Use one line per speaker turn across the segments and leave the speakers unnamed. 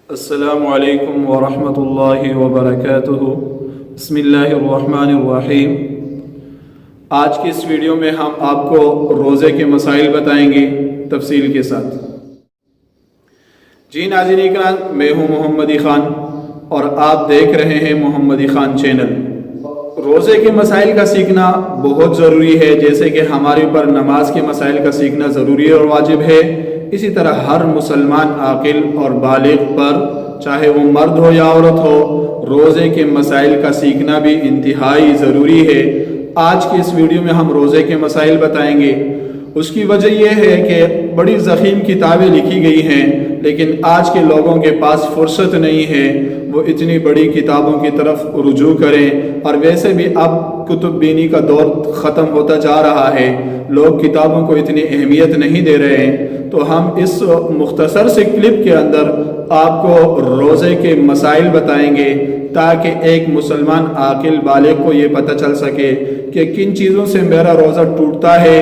السلام علیکم ورحمۃ اللہ وبرکاتہ۔ بسم اللہ الرحمن الرحیم۔ آج کی اس ویڈیو میں ہم آپ کو روزے کے مسائل بتائیں گے تفصیل کے ساتھ۔ جی ناظرین اکرام، میں ہوں محمدی خان اور آپ دیکھ رہے ہیں محمدی خان چینل۔ روزے کے مسائل کا سیکھنا بہت ضروری ہے، جیسے کہ ہمارے اوپر نماز کے مسائل کا سیکھنا ضروری اور واجب ہے، اسی طرح ہر مسلمان عاقل اور بالغ پر، چاہے وہ مرد ہو یا عورت ہو، روزے کے مسائل کا سیکھنا بھی انتہائی ضروری ہے۔ آج کی اس ویڈیو میں ہم روزے کے مسائل بتائیں گے۔ اس کی وجہ یہ ہے کہ بڑی ضخیم کتابیں لکھی گئی ہیں، لیکن آج کے لوگوں کے پاس فرصت نہیں ہے وہ اتنی بڑی کتابوں کی طرف رجوع کریں، اور ویسے بھی اب کتب بینی کا دور ختم ہوتا جا رہا ہے، لوگ کتابوں کو اتنی اہمیت نہیں دے رہے ہیں۔ تو ہم اس مختصر سے کلپ کے اندر آپ کو روزے کے مسائل بتائیں گے، تاکہ ایک مسلمان عاقل بالغ کو یہ پتہ چل سکے کہ کن چیزوں سے میرا روزہ ٹوٹتا ہے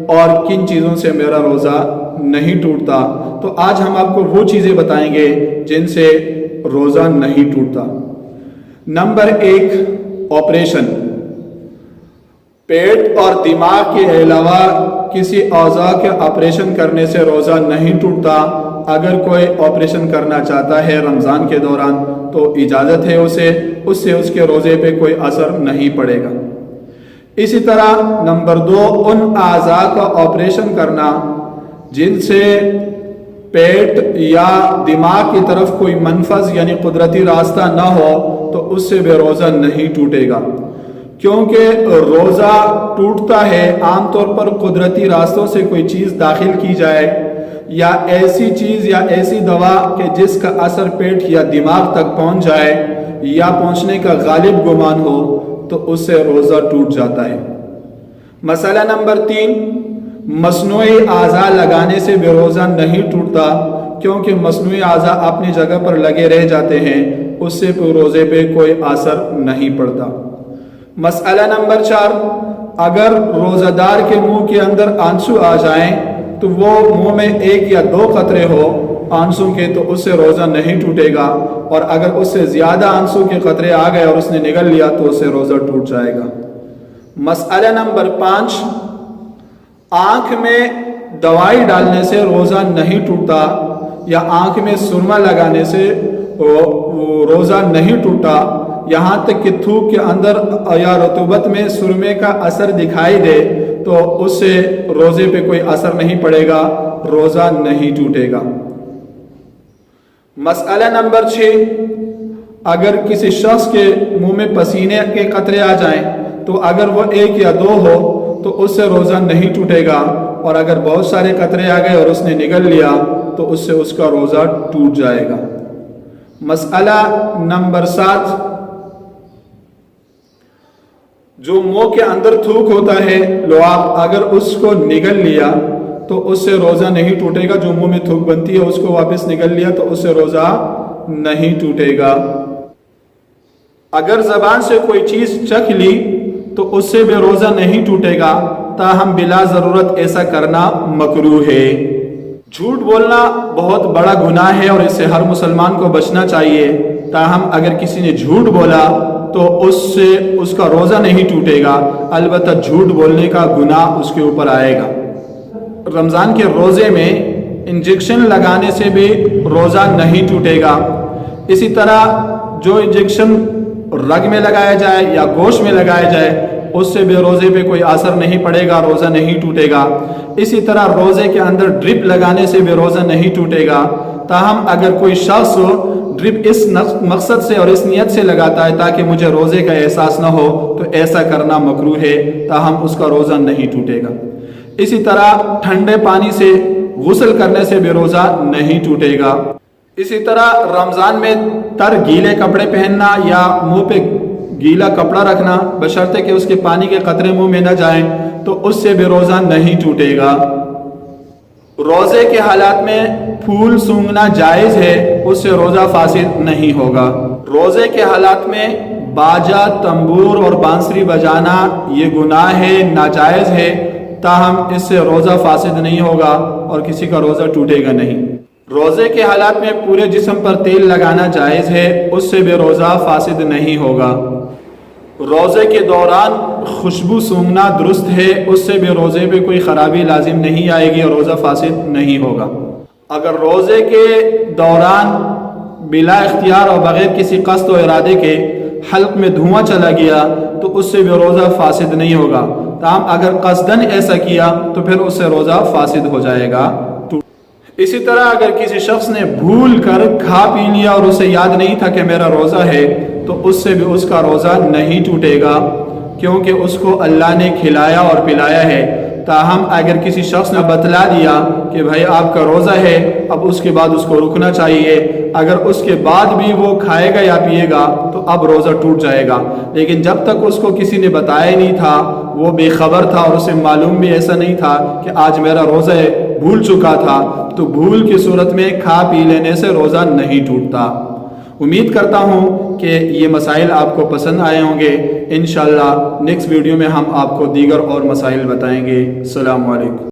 اور کن چیزوں سے میرا روزہ نہیں ٹوٹتا۔ تو آج ہم آپ کو وہ چیزیں بتائیں گے جن سے روزہ نہیں ٹوٹتا۔ Number 1، operation. پیٹ اور دماغ کے علاوہ کسی اعضاء کے آپریشن کرنے سے روزہ نہیں ٹوٹتا۔ اگر کوئی آپریشن کرنا چاہتا ہے رمضان کے دوران تو اجازت ہے اسے، اس سے اس کے روزے پہ کوئی اثر نہیں پڑے گا۔ اسی طرح نمبر 2، ان اعضاء کا آپریشن کرنا جن سے پیٹ یا دماغ کی طرف کوئی منفذ یعنی قدرتی راستہ نہ ہو تو اس سے بھی روزہ نہیں ٹوٹے گا، کیونکہ روزہ ٹوٹتا ہے عام طور پر قدرتی راستوں سے کوئی چیز داخل کی جائے، یا ایسی چیز یا ایسی دوا کہ جس کا اثر پیٹ یا دماغ تک پہنچ جائے یا پہنچنے کا غالب گمان ہو تو اس سے روزہ ٹوٹ جاتا ہے۔ مسئلہ نمبر 3، مصنوعی اعضاء لگانے سے بھی روزہ نہیں ٹوٹتا، کیونکہ مصنوعی اعضاء اپنی جگہ پر لگے رہ جاتے ہیں، اس سے روزے پہ کوئی اثر نہیں پڑتا۔ مسئلہ نمبر 4، اگر روزہ دار کے منہ کے اندر آنسو آ جائیں تو وہ منہ میں 1 یا 2 قطرے ہو آنسو کے تو اس سے روزہ نہیں ٹوٹے گا، اور اگر اس سے زیادہ آنسو کے قطرے آ گئے اور اس نے نگل لیا تو اس سے روزہ ٹوٹ جائے گا۔ مسئلہ نمبر 5، آنکھ میں دوائی ڈالنے سے روزہ نہیں ٹوٹتا، یا آنکھ میں سرما لگانے سے روزہ نہیں ٹوٹا، یہاں تک کہ تھوک کے اندر یا رطوبت میں سرمے کا اثر دکھائی دے تو اس سے روزے پہ کوئی اثر نہیں پڑے گا، روزہ نہیں ٹوٹے گا۔ مسئلہ نمبر 6، اگر کسی شخص کے منہ میں پسینے کے قطرے آ جائیں تو اگر وہ 1 یا 2 ہو تو اس سے روزہ نہیں ٹوٹے گا، اور اگر بہت سارے قطرے آ گئے اور اس نے نگل لیا تو اس سے اس کا روزہ ٹوٹ جائے گا۔ مسئلہ نمبر 7، جو منہ کے اندر تھوک ہوتا ہے لعاب، اگر اس کو نگل لیا تو اس سے روزہ نہیں ٹوٹے گا۔ جو منہ میں تھوک بنتی ہے اس کو واپس نگل لیا تو اس سے روزہ نہیں ٹوٹے گا۔ اگر زبان سے کوئی چیز چکھ لی تو اس سے بھی روزہ نہیں ٹوٹے گا، تاہم بلا ضرورت ایسا کرنا مکروہ ہے۔ جھوٹ بولنا بہت بڑا گناہ ہے اور اس سے ہر مسلمان کو بچنا چاہیے، تاہم اگر کسی نے جھوٹ بولا تو اس سے اس کا روزہ نہیں ٹوٹے گا، البتہ جھوٹ بولنے کا گناہ اس کے اوپر آئے گا۔ رمضان کے روزے میں انجیکشن لگانے سے بھی روزہ نہیں ٹوٹے گا۔ اسی طرح جو انجیکشن رگ میں لگایا جائے یا گوشت میں لگایا جائے اس سے بھی روزے پہ کوئی اثر نہیں پڑے گا، روزہ نہیں ٹوٹے گا۔ اسی طرح روزے کے اندر ڈرپ لگانے سے بھی روزہ نہیں ٹوٹے گا، تاہم اگر کوئی شخص ڈرپ اس مقصد سے اور اس نیت سے لگاتا ہے تاکہ مجھے روزے کا احساس نہ ہو تو ایسا کرنا مکروہ ہے، تاہم اس کا روزہ نہیں ٹوٹے گا۔ اسی طرح ٹھنڈے پانی سے غسل کرنے سے بھی روزہ نہیں ٹوٹے گا۔ اسی طرح رمضان میں تر گیلے کپڑے پہننا یا منہ پہ گیلا کپڑا رکھنا بشرطے کہ اس کے پانی کے قطرے منہ میں نہ جائیں تو اس سے بھی روزہ نہیں ٹوٹے گا۔ روزے کے حالات میں پھول سونگھنا جائز ہے، اس سے روزہ فاسد نہیں ہوگا۔ روزے کے حالات میں باجا، تنبور اور بانسری بجانا یہ گناہ ہے، ناجائز ہے، تاہم اس سے روزہ فاسد نہیں ہوگا اور کسی کا روزہ ٹوٹے گا نہیں۔ روزے کے حالات میں پورے جسم پر تیل لگانا جائز ہے، اس سے بھی روزہ فاسد نہیں ہوگا۔ روزے کے دوران خوشبو سونگھنا درست ہے، اس سے بھی روزے پہ کوئی خرابی لازم نہیں آئے گی اور روزہ فاسد نہیں ہوگا۔ اگر روزے کے دوران بلا اختیار اور بغیر کسی قصد و ارادے کے حلق میں دھواں چلا گیا تو اس سے بھی روزہ فاسد نہیں ہوگا، تاہم اگر قصدن ایسا کیا تو پھر اس سے روزہ فاسد ہو جائے گا۔ اسی طرح اگر کسی شخص نے بھول کر کھا پی لیا اور اسے یاد نہیں تھا کہ میرا روزہ ہے تو اس سے بھی اس کا روزہ نہیں ٹوٹے گا، کیونکہ اس کو اللہ نے کھلایا اور پلایا ہے۔ تاہم اگر کسی شخص نے بتلا دیا کہ بھائی آپ کا روزہ ہے، اب اس کے بعد اس کو رکنا چاہیے، اگر اس کے بعد بھی وہ کھائے گا یا پیے گا تو اب روزہ ٹوٹ جائے گا۔ لیکن جب تک اس کو کسی نے بتایا نہیں تھا، وہ بے خبر تھا اور اسے معلوم بھی ایسا نہیں تھا کہ آج میرا روزہ ہے، بھول چکا تھا، تو بھول کی صورت میں کھا پی لینے سے روزہ نہیں ٹوٹتا۔ امید کرتا ہوں کہ یہ مسائل آپ کو پسند آئے ہوں گے۔ انشاءاللہ نیکسٹ ویڈیو میں ہم آپ کو دیگر اور مسائل بتائیں گے۔ السلام علیکم۔